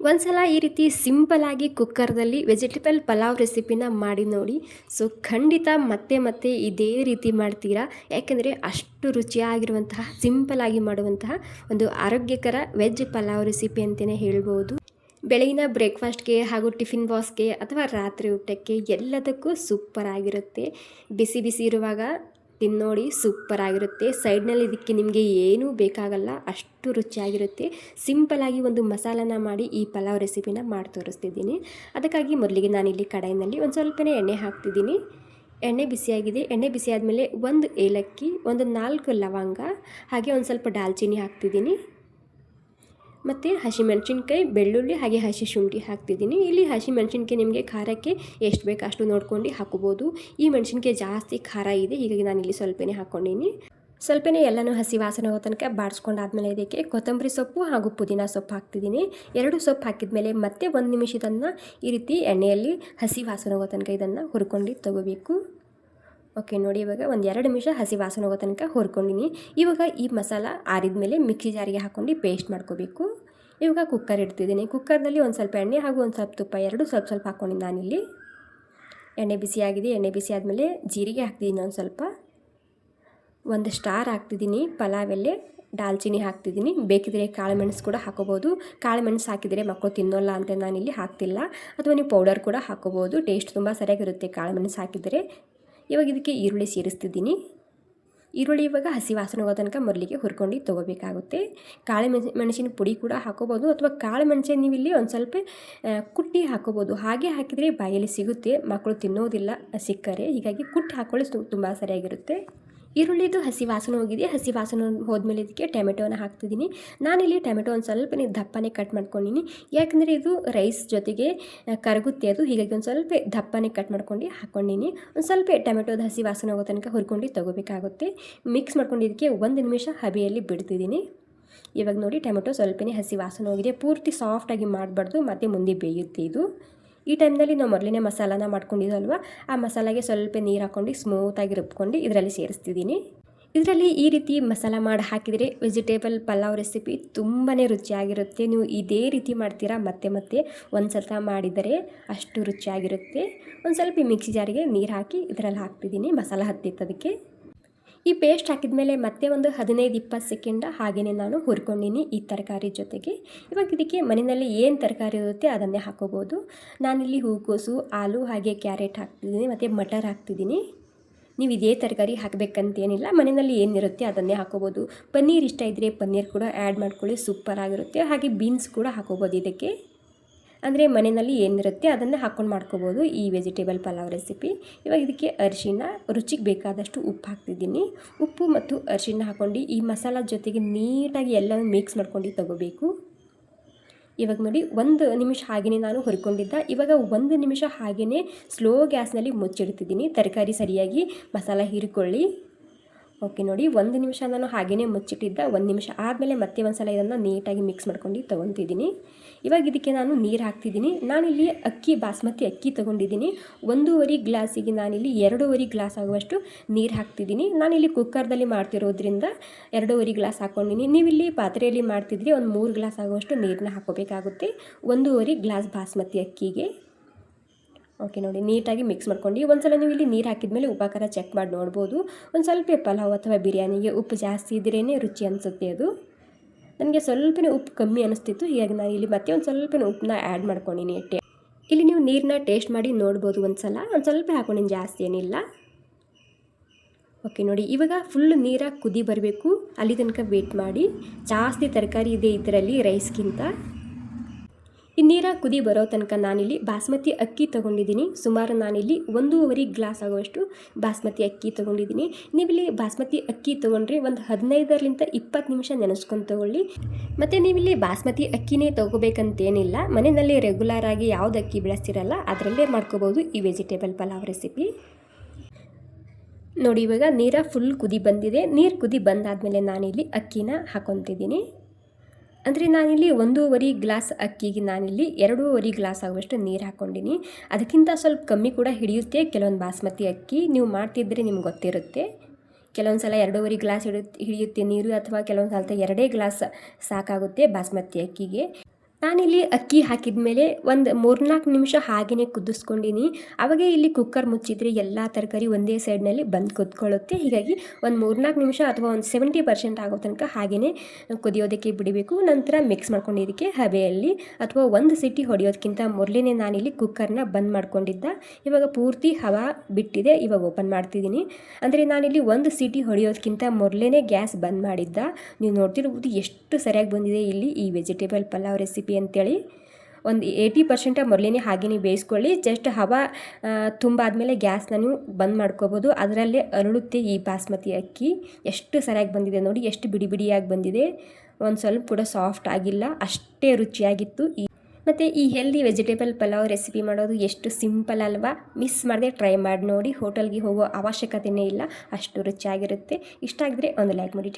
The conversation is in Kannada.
ಒಂದ್ಸಲ ಈ ರೀತಿ ಸಿಂಪಲ್ಲಾಗಿ ಕುಕ್ಕರ್ದಲ್ಲಿ ವೆಜಿಟೇಬಲ್ ಪಲಾವ್ ರೆಸಿಪಿನ ಮಾಡಿ ನೋಡಿ. ಸೊ ಖಂಡಿತ ಮತ್ತೆ ಮತ್ತೆ ಇದೇ ರೀತಿ ಮಾಡ್ತೀರಾ. ಯಾಕೆಂದರೆ ಅಷ್ಟು ರುಚಿಯಾಗಿರುವಂತಹ ಸಿಂಪಲ್ಲಾಗಿ ಮಾಡುವಂತಹ ಒಂದು ಆರೋಗ್ಯಕರ ವೆಜ್ ಪಲಾವ್ ರೆಸಿಪಿ ಅಂತಲೇ ಹೇಳ್ಬೋದು. ಬೆಳಗಿನ ಬ್ರೇಕ್ಫಾಸ್ಟ್ಗೆ ಹಾಗೂ ಟಿಫಿನ್ ಬಾಕ್ಸ್ಗೆ ಅಥವಾ ರಾತ್ರಿ ಊಟಕ್ಕೆ ಎಲ್ಲದಕ್ಕೂ ಸೂಪರ್ ಆಗಿರುತ್ತೆ. ಬಿಸಿ ಬಿಸಿ ಇರುವಾಗ ತಿನ್ನೋಡಿ ಸೂಪರ್ ಆಗಿರುತ್ತೆ. ಸೈಡ್ನಲ್ಲಿ ಇದಕ್ಕೆ ನಿಮಗೆ ಏನೂ ಬೇಕಾಗಲ್ಲ, ಅಷ್ಟು ರುಚಿಯಾಗಿರುತ್ತೆ. ಸಿಂಪಲಾಗಿ ಒಂದು ಮಸಾಲನ ಮಾಡಿ ಈ ಪಲಾವ್ ರೆಸಿಪಿನ ಮಾಡಿ ತೋರಿಸ್ತಿದ್ದೀನಿ. ಅದಕ್ಕಾಗಿ ಮೊದಲಿಗೆ ನಾನಿಲ್ಲಿ ಕಡಾಯಿನಲ್ಲಿ ಒಂದು ಸ್ವಲ್ಪನೇ ಎಣ್ಣೆ ಹಾಕ್ತಿದ್ದೀನಿ. ಎಣ್ಣೆ ಬಿಸಿಯಾಗಿದೆ. ಎಣ್ಣೆ ಬಿಸಿ ಆದಮೇಲೆ ಒಂದು ಏಲಕ್ಕಿ, ಒಂದು 4 ಲವಂಗ, ಹಾಗೆ ಒಂದು ಸ್ವಲ್ಪ ದಾಲ್ಚಿನ್ನಿ ಹಾಕ್ತಿದ್ದೀನಿ. ಮತ್ತು ಹಸಿಮೆಣ್ಸಿನ್ಕಾಯಿ, ಬೆಳ್ಳುಳ್ಳಿ ಹಾಗೆ ಹಸಿ ಶುಂಠಿ ಹಾಕ್ತಿದ್ದೀನಿ. ಇಲ್ಲಿ ಹಸಿಮೆಣ್ಸಿನ್ಕಾಯಿ ನಿಮಗೆ ಖಾರಕ್ಕೆ ಎಷ್ಟು ಬೇಕು ಅಷ್ಟು ನೋಡ್ಕೊಂಡು ಹಾಕೋಬೋದು. ಈ ಮೆಣಸಿನ್ಕಾಯಿ ಜಾಸ್ತಿ ಖಾರ ಇದೆ, ಹೀಗಾಗಿ ನಾನಿಲ್ಲಿ ಸ್ವಲ್ಪನೇ ಹಾಕ್ಕೊಂಡೀನಿ. ಸ್ವಲ್ಪನೇ ಎಲ್ಲನೂ ಹಸಿ ವಾಸನೆ ಹೋಗೋ ತನಕ ಬಾಡಿಸ್ಕೊಂಡಾದ್ಮೇಲೆ ಇದಕ್ಕೆ ಕೊತ್ತಂಬರಿ ಸೊಪ್ಪು ಹಾಗೂ ಪುದೀನ ಸೊಪ್ಪು ಹಾಕ್ತಿದ್ದೀನಿ. 2 ಸೊಪ್ಪು ಹಾಕಿದ್ಮೇಲೆ ಮತ್ತೆ 1 ನಿಮಿಷ ಇದನ್ನು ಈ ರೀತಿ ಎಣ್ಣೆಯಲ್ಲಿ ಹಸಿ ವಾಸನೆ ಹೋಗೋ ತನಕ ಇದನ್ನು ಹುರ್ಕೊಂಡು ತಗೋಬೇಕು. ಓಕೆ ನೋಡಿ, ಇವಾಗ ಒಂದು 2 ನಿಮಿಷ ಹಸಿ ವಾಸನೆ ಹೋಗೋ ತನಕ ಹುರ್ಕೊಂಡಿನಿ. ಇವಾಗ ಈ ಮಸಾಲ ಆರಿದ ಮೇಲೆ ಮಿಕ್ಸಿ ಜಾರಿಗೆ ಹಾಕ್ಕೊಂಡು ಪೇಸ್ಟ್ ಮಾಡ್ಕೋಬೇಕು. ಇವಾಗ ಕುಕ್ಕರ್ ಇಡ್ತಿದ್ದೀನಿ. ಕುಕ್ಕರ್ನಲ್ಲಿ ಒಂದು ಸ್ವಲ್ಪ ಎಣ್ಣೆ ಹಾಗೂ ಒಂದು ಸ್ವಲ್ಪ ತುಪ್ಪ ಎರಡು ಸ್ವಲ್ಪ ಸ್ವಲ್ಪ ಹಾಕ್ಕೊಂಡಿದ್ದು ನಾನಿಲ್ಲಿ. ಎಣ್ಣೆ ಬಿಸಿಯಾಗಿದೆ. ಎಣ್ಣೆ ಬಿಸಿ ಆದಮೇಲೆ ಜೀರಿಗೆ ಹಾಕ್ತಿದ್ದೀನಿ, ಒಂದು ಸ್ವಲ್ಪ, ಒಂದು ಸ್ಟಾರ್ ಹಾಕ್ತಿದ್ದೀನಿ, ಪಲಾವ್ ಎಲೆ, ದಾಲ್ಚಿನ್ನಿ ಹಾಕ್ತಿದ್ದೀನಿ. ಬೇಕಿದ್ರೆ ಕಾಳು ಮೆಣಸು ಕೂಡ ಹಾಕೋಬೋದು. ಕಾಳು ಮೆಣಸು ಹಾಕಿದರೆ ಮಕ್ಕಳು ತಿನ್ನೋಲ್ಲ ಅಂತ ನಾನಿಲ್ಲಿ ಹಾಕ್ತಿಲ್ಲ. ಅಥವಾ ನೀವು ಪೌಡರ್ ಕೂಡ ಹಾಕೋಬೋದು, ಟೇಸ್ಟ್ ತುಂಬ ಸರಿಯಾಗಿರುತ್ತೆ ಕಾಳು ಮೆಣಸು ಹಾಕಿದರೆ. ಇವಾಗ ಇದಕ್ಕೆ ಈರುಳ್ಳಿ ಸೇರಿಸ್ತಿದ್ದೀನಿ. ಈರುಳ್ಳಿ ಇವಾಗ ಹಸಿ ವಾಸನೆ ಹೋಗೋ ತನಕ ಮೊದಲಿಗೆ ಹುರ್ಕೊಂಡು ತೊಗೋಬೇಕಾಗುತ್ತೆ. ಕಾಳು ಮೆಣಸಿನ ಪುಡಿ ಕೂಡ ಹಾಕೋಬೋದು, ಅಥವಾ ಕಾಳು ಮೆಣಸಿನ ನೀವಿಲ್ಲಿ ಒಂದು ಸ್ವಲ್ಪ ಕುಟ್ಟಿ ಹಾಕೋಬೋದು. ಹಾಗೆ ಹಾಕಿದರೆ ಬಾಯಲ್ಲಿ ಸಿಗುತ್ತೆ, ಮಕ್ಕಳು ತಿನ್ನೋದಿಲ್ಲ ಸಿಕ್ಕರೆ, ಹೀಗಾಗಿ ಕುಟ್ಟಿ ಹಾಕ್ಕೊಳ್ಳಿ, ತುಂಬ ಸರಿಯಾಗಿರುತ್ತೆ. ಈರುಳ್ಳಿದು ಹಸಿ ವಾಸನೆ ಹೋಗಿದೆ. ಹಸಿ ವಾಸನೆ ಹೋದ್ಮೇಲೆ ಇದಕ್ಕೆ ಟೊಮೆಟೋನ ಹಾಕ್ತಿದ್ದೀನಿ. ನಾನಿಲ್ಲಿ ಟೊಮೆಟೊ ಒಂದು ಸ್ವಲ್ಪ ದಪ್ಪನೇ ಕಟ್ ಮಾಡ್ಕೊಂಡಿನಿ, ಯಾಕಂದರೆ ಇದು ರೈಸ್ ಜೊತೆಗೆ ಕರಗುತ್ತೆ ಅದು, ಹೀಗಾಗಿ ಒಂದು ಸ್ವಲ್ಪ ದಪ್ಪನೇ ಕಟ್ ಮಾಡ್ಕೊಂಡು ಹಾಕ್ಕೊಂಡಿನಿ. ಒಂದು ಸ್ವಲ್ಪ ಟೊಮೆಟೊದ ಹಸಿ ವಾಸನೆ ಹೋಗೋ ತನಕ ಹುರ್ಕೊಂಡು ತೊಗೋಬೇಕಾಗುತ್ತೆ. ಮಿಕ್ಸ್ ಮಾಡ್ಕೊಂಡು ಇದಕ್ಕೆ 1 ನಿಮಿಷ ಹಬೆಯಲ್ಲಿ ಬಿಡ್ತಿದ್ದೀನಿ. ಇವಾಗ ನೋಡಿ, ಟೊಮೆಟೊ ಸ್ವಲ್ಪನೇ ಹಸಿ ವಾಸನೆ ಹೋಗಿದೆ. ಪೂರ್ತಿ ಸಾಫ್ಟಾಗಿ ಮಾಡಬಾರ್ದು, ಮತ್ತು ಮುಂದೆ ಬೇಯುತ್ತೆ ಇದು. ಈ ಟೈಮ್ನಲ್ಲಿ ನಾವು ಮೊದಲನೇ ಮಸಾಲಾನ ಮಾಡ್ಕೊಂಡಿದ್ದಲ್ವ, ಆ ಮಸಾಲಾಗೆ ಸ್ವಲ್ಪ ನೀರು ಹಾಕ್ಕೊಂಡು ಸ್ಮೂತಾಗಿ ರುಬ್ಕೊಂಡು ಇದರಲ್ಲಿ ಸೇರಿಸ್ತಿದ್ದೀನಿ. ಇದರಲ್ಲಿ ಈ ರೀತಿ ಮಸಾಲ ಮಾಡಿ ಹಾಕಿದರೆ ವೆಜಿಟೇಬಲ್ ಪಲಾವ್ ರೆಸಿಪಿ ತುಂಬಾ ರುಚಿಯಾಗಿರುತ್ತೆ. ನೀವು ಇದೇ ರೀತಿ ಮಾಡ್ತೀರಾ ಮತ್ತೆ ಮತ್ತೆ ಒಂದು ಸಲ ಮಾಡಿದರೆ ಅಷ್ಟು ರುಚಿಯಾಗಿರುತ್ತೆ. ಒಂದು ಸ್ವಲ್ಪ ಮಿಕ್ಸಿ ಜಾರಿಗೆ ನೀರು ಹಾಕಿ ಇದರಲ್ಲಿ ಹಾಕ್ತಿದ್ದೀನಿ, ಮಸಾಲ ಹತ್ತಿತ್ತದಕ್ಕೆ. ಈ ಪೇಸ್ಟ್ ಹಾಕಿದ ಮೇಲೆ ಮತ್ತೆ ಒಂದು 15-20 ಸೆಕೆಂಡ್ ಹಾಗೆಯೇ ನಾನು ಹುರ್ಕೊಂಡಿನಿ ಈ ತರಕಾರಿ ಜೊತೆಗೆ. ಇವಾಗ ಇದಕ್ಕೆ ಮನೆಯಲ್ಲಿ ಏನು ತರಕಾರಿ ಇರುತ್ತೆ ಅದನ್ನೇ ಹಾಕೋಬೋದು. ನಾನಿಲ್ಲಿ ಹೂಕೋಸು, ಆಲೂ ಹಾಗೆ ಕ್ಯಾರೆಟ್ ಹಾಕ್ತಿದ್ದೀನಿ, ಮತ್ತು ಮಟರ್ ಹಾಕ್ತಿದ್ದೀನಿ. ನೀವು ಇದೇ ತರಕಾರಿ ಹಾಕಬೇಕಂತೇನಿಲ್ಲ, ಮನೆಯಲ್ಲಿ ಏನಿರುತ್ತೆ ಅದನ್ನೇ ಹಾಕೋಬೋದು. ಪನ್ನೀರ್ ಇಷ್ಟ ಇದ್ದರೆ ಪನ್ನೀರ್ ಕೂಡ ಆ್ಯಡ್ ಮಾಡ್ಕೊಳ್ಳಿ, ಸೂಪರ್ ಆಗಿರುತ್ತೆ. ಹಾಗೆ ಬೀನ್ಸ್ ಕೂಡ ಹಾಕೋಬೋದು ಇದಕ್ಕೆ. ಅಂದರೆ ಮನೆಯಲ್ಲಿ ಏನಿರುತ್ತೆ ಅದನ್ನು ಹಾಕ್ಕೊಂಡು ಮಾಡ್ಕೋಬೋದು ಈ ವೆಜಿಟೇಬಲ್ ಪಲಾವ್ ರೆಸಿಪಿ. ಇವಾಗ ಇದಕ್ಕೆ ಅರಿಶಿನ, ರುಚಿಗೆ ಬೇಕಾದಷ್ಟು ಉಪ್ಪು ಹಾಕ್ತಿದ್ದೀನಿ. ಉಪ್ಪು ಮತ್ತು ಅರಿಶಿನ ಹಾಕ್ಕೊಂಡು ಈ ಮಸಾಲ ಜೊತೆಗೆ ನೀಟಾಗಿ ಎಲ್ಲನೂ ಮಿಕ್ಸ್ ಮಾಡ್ಕೊಂಡು ತಗೋಬೇಕು. ಇವಾಗ ನೋಡಿ, 1 ನಿಮಿಷ ಹಾಗೆಯೇ ನಾನು ಹುರ್ಕೊಂಡಿದ್ದ. ಇವಾಗ 1 ನಿಮಿಷ ಹಾಗೆಯೇ ಸ್ಲೋ ಗ್ಯಾಸ್ನಲ್ಲಿ ಮುಚ್ಚಿಡ್ತಿದ್ದೀನಿ, ತರಕಾರಿ ಸರಿಯಾಗಿ ಮಸಾಲ ಹೀರಿಕೊಳ್ಳಿ. ಓಕೆ ನೋಡಿ, 1 ನಿಮಿಷ ನಾನು ಹಾಗೆಯೇ ಮುಚ್ಚಿಟ್ಟಿದ್ದ. 1 ನಿಮಿಷ ಆದಮೇಲೆ ಮತ್ತೆ ಒಂದು ಸಲ ಇದನ್ನು ನೀಟಾಗಿ ಮಿಕ್ಸ್ ಮಾಡ್ಕೊಂಡು ತೊಗೊತಿದ್ದೀನಿ. ಇವಾಗ ಇದಕ್ಕೆ ನಾನು ನೀರು ಹಾಕ್ತಿದ್ದೀನಿ. ನಾನಿಲ್ಲಿ ಬಾಸ್ಮತಿ ಅಕ್ಕಿ ತೊಗೊಂಡಿದ್ದೀನಿ. 1.5 ಗ್ಲಾಸಿಗೆ ನಾನಿಲ್ಲಿ 2.5 ಗ್ಲಾಸ್ ಆಗುವಷ್ಟು ನೀರು ಹಾಕ್ತಿದ್ದೀನಿ. ನಾನಿಲ್ಲಿ ಕುಕ್ಕರ್ದಲ್ಲಿ ಮಾಡ್ತಿರೋದ್ರಿಂದ 2.5 ಗ್ಲಾಸ್ ಹಾಕ್ಕೊಂಡಿನಿ. ನೀವಿಲ್ಲಿ ಪಾತ್ರೆಯಲ್ಲಿ ಮಾಡ್ತಿದ್ರೆ ಒಂದು 3 ಗ್ಲಾಸ್ ಆಗುವಷ್ಟು ನೀರನ್ನ ಹಾಕೋಬೇಕಾಗುತ್ತೆ 1.5 ಗ್ಲಾಸ್ ಬಾಸ್ಮತಿ ಅಕ್ಕಿಗೆ. ಓಕೆ ನೋಡಿ, ನೀಟಾಗಿ ಮಿಕ್ಸ್ ಮಾಡ್ಕೊಂಡು ಒಂದು ಸಲ ನೀವು ಇಲ್ಲಿ ನೀರು ಹಾಕಿದ್ಮೇಲೆ ಉಪ್ಪು ಖಾರ ಚೆಕ್ ಮಾಡಿ ನೋಡ್ಬೋದು. ಒಂದು ಸ್ವಲ್ಪ ಪಲಾವ್ ಅಥವಾ ಬಿರಿಯಾನಿಗೆ ಉಪ್ಪು ಜಾಸ್ತಿ ಇದ್ರೇ ರುಚಿ ಅನಿಸುತ್ತೆ ಅದು. ನನಗೆ ಸ್ವಲ್ಪನೇ ಉಪ್ಪು ಕಮ್ಮಿ ಅನಿಸ್ತಿತ್ತು, ಹೀಗಾಗಿ ನಾನು ಇಲ್ಲಿ ಮತ್ತೆ ಒಂದು ಸ್ವಲ್ಪನೇ ಉಪ್ಪನ್ನ ಆ್ಯಡ್ ಮಾಡ್ಕೊಂಡಿನಿ. ಇಲ್ಲಿ ನೀವು ನೀರನ್ನ ಟೇಸ್ಟ್ ಮಾಡಿ ನೋಡ್ಬೋದು. ಒಂದು ಸ್ವಲ್ಪ ಹಾಕೊಂಡಿನಿ, ಜಾಸ್ತಿ ಏನಿಲ್ಲ. ಓಕೆ ನೋಡಿ, ಇವಾಗ ಫುಲ್ ನೀರಾಗಿ ಕುದಿ ಬರಬೇಕು, ಅಲ್ಲಿ ತನಕ ವೇಟ್ ಮಾಡಿ. ಜಾಸ್ತಿ ತರಕಾರಿ ಇದೆ ಇದರಲ್ಲಿ ರೈಸ್ಗಿಂತ. ಈ ನೀರಾಗಿ ಕುದಿ ಬರೋ ತನಕ ನಾನಿಲ್ಲಿ ಬಾಸ್ಮತಿ ಅಕ್ಕಿ ತೊಗೊಂಡಿದ್ದೀನಿ. ಸುಮಾರು ನಾನಿಲ್ಲಿ 1.5 ಗ್ಲಾಸ್ ಆಗುವಷ್ಟು ಬಾಸ್ಮತಿ ಅಕ್ಕಿ ತೊಗೊಂಡಿದ್ದೀನಿ. ನೀವಿಲ್ಲಿ ಬಾಸ್ಮತಿ ಅಕ್ಕಿ ತೊಗೊಂಡ್ರೆ ಒಂದು 15-20 ನಿಮಿಷ ನೆನೆಸ್ಕೊಂಡು ತೊಗೊಳ್ಳಿ. ಮತ್ತು ನೀವಿಲ್ಲಿ ಬಾಸ್ಮತಿ ಅಕ್ಕಿನೇ ತೊಗೋಬೇಕಂತೇನಿಲ್ಲ, ಮನೆಯಲ್ಲಿ ರೆಗ್ಯುಲರ್ ಆಗಿ ಯಾವ್ದು ಅಕ್ಕಿ ಬೆಳೆಸ್ತಿರಲ್ಲ ಅದರಲ್ಲೇ ಮಾಡ್ಕೋಬೋದು ಈ ವೆಜಿಟೇಬಲ್ ಪಲಾವ್ ರೆಸಿಪಿ. ನೋಡಿ, ಇವಾಗ ನೀರ ಫುಲ್ ಕುದಿ ಬಂದಿದೆ. ನೀರು ಕುದಿ ಬಂದಾದಮೇಲೆ ನಾನಿಲ್ಲಿ ಅಕ್ಕಿನ ಹಾಕೊತಿದ್ದೀನಿ. ಅಂದರೆ ನಾನಿಲ್ಲಿ 1.5 ಗ್ಲಾಸ್ ಅಕ್ಕಿಗೆ ನಾನಿಲ್ಲಿ 2.5 ಗ್ಲಾಸ್ ಆಗುವಷ್ಟು ನೀರು ಹಾಕ್ಕೊಂಡಿನಿ. ಅದಕ್ಕಿಂತ ಸ್ವಲ್ಪ ಕಮ್ಮಿ ಕೂಡ ಹಿಡಿಯುತ್ತೆ ಕೆಲವೊಂದು ಬಾಸ್ಮತಿ ಅಕ್ಕಿ. ನೀವು ಮಾಡ್ತಿದ್ರೆ ನಿಮ್ಗೆ ಗೊತ್ತಿರುತ್ತೆ. ಕೆಲವೊಂದು ಸಲ 2.5 ಗ್ಲಾಸ್ ಹಿಡಿಯುತ್ತೆ ನೀರು, ಅಥವಾ ಕೆಲವೊಂದು ಸಲ 2 ಗ್ಲಾಸ್ ಸಾಕಾಗುತ್ತೆ ಬಾಸ್ಮತಿ ಅಕ್ಕಿಗೆ. ನಾನಿಲ್ಲಿ ಅಕ್ಕಿ ಹಾಕಿದ ಮೇಲೆ ಒಂದು 3-4 ನಿಮಿಷ ಹಾಗೆಯೇ ಕುದಿಸ್ಕೊಂಡಿನಿ. ಅವಾಗೇ ಇಲ್ಲಿ ಕುಕ್ಕರ್ ಮುಚ್ಚಿದರೆ ಎಲ್ಲ ತರಕಾರಿ ಒಂದೇ ಸೈಡ್ನಲ್ಲಿ ಬಂದು ಕುತ್ಕೊಳ್ಳುತ್ತೆ. ಹೀಗಾಗಿ ಒಂದು 3-4 ನಿಮಿಷ ಅಥವಾ ಒಂದು 70% ಆಗೋ ತನಕ ಹಾಗೆಯೇ ಕುದಿಯೋದಕ್ಕೆ ಬಿಡಬೇಕು. ನಂತರ ಮಿಕ್ಸ್ ಮಾಡ್ಕೊಂಡು ಇದಕ್ಕೆ ಹಬೆಯಲ್ಲಿ ಅಥವಾ ಒಂದು ಸಿಟಿ ಹೊಡೆಯೋದಕ್ಕಿಂತ ಮೊದಲೇ ನಾನಿಲ್ಲಿ ಕುಕ್ಕರ್ನ ಬಂದ್ ಮಾಡ್ಕೊಂಡಿದ್ದ. ಇವಾಗ ಪೂರ್ತಿ ಹವಾ ಬಿಟ್ಟಿದೆ. ಇವಾಗ ಓಪನ್ ಮಾಡ್ತಿದ್ದೀನಿ. ಅಂದರೆ ನಾನಿಲ್ಲಿ ಒಂದು ಸಿಟಿ ಹೊಡೆಯೋದಕ್ಕಿಂತ ಮೊದಲೇ ಗ್ಯಾಸ್ ಬಂದ್ ಮಾಡಿದ್ದ. ನೀವು ನೋಡ್ತಿರ್ಬೋದು ಎಷ್ಟು ಸರಿಯಾಗಿ ಬಂದಿದೆ ಇಲ್ಲಿ ಈ ವೆಜಿಟೇಬಲ್ ಪಲಾವ್ ರೆಸಿಪಿ ಅಂತೇಳಿ. ಒಂದು 80% ಮೊದಲೇ ಹಾಗೆಯೇ ಬೇಯಿಸ್ಕೊಳ್ಳಿ. ಜಸ್ಟ್ ಹವಾ ತುಂಬಾದಮೇಲೆ ಗ್ಯಾಸ್ನ ನೀವು ಬಂದ್ ಮಾಡ್ಕೋಬೋದು. ಅದರಲ್ಲೇ ಅರಳುತ್ತೆ ಈ ಬಾಸ್ಮತಿ ಅಕ್ಕಿ. ಎಷ್ಟು ಸರಿಯಾಗಿ ಬಂದಿದೆ ನೋಡಿ, ಎಷ್ಟು ಬಿಡಿ ಬಿಡಿಯಾಗಿ ಬಂದಿದೆ. ಒಂದು ಸ್ವಲ್ಪ ಕೂಡ ಸಾಫ್ಟ್ ಆಗಿಲ್ಲ, ಅಷ್ಟೇ ರುಚಿಯಾಗಿತ್ತು. ಮತ್ತು ಈ ಹೆಲ್ದಿ ವೆಜಿಟೇಬಲ್ ಪಲಾವ್ ರೆಸಿಪಿ ಮಾಡೋದು ಎಷ್ಟು ಸಿಂಪಲ್ ಅಲ್ವಾ? ಮಿಸ್ ಮಾಡದೆ ಟ್ರೈ ಮಾಡಿ ನೋಡಿ. ಹೋಟೆಲ್ಗೆ ಹೋಗೋ ಅವಶ್ಯಕತೆಯೇ ಇಲ್ಲ, ಅಷ್ಟು ರುಚಿಯಾಗಿರುತ್ತೆ. ಇಷ್ಟ ಆಗಿದ್ರೆ ಒಂದು ಲೈಕ್ ಮಾಡಿ.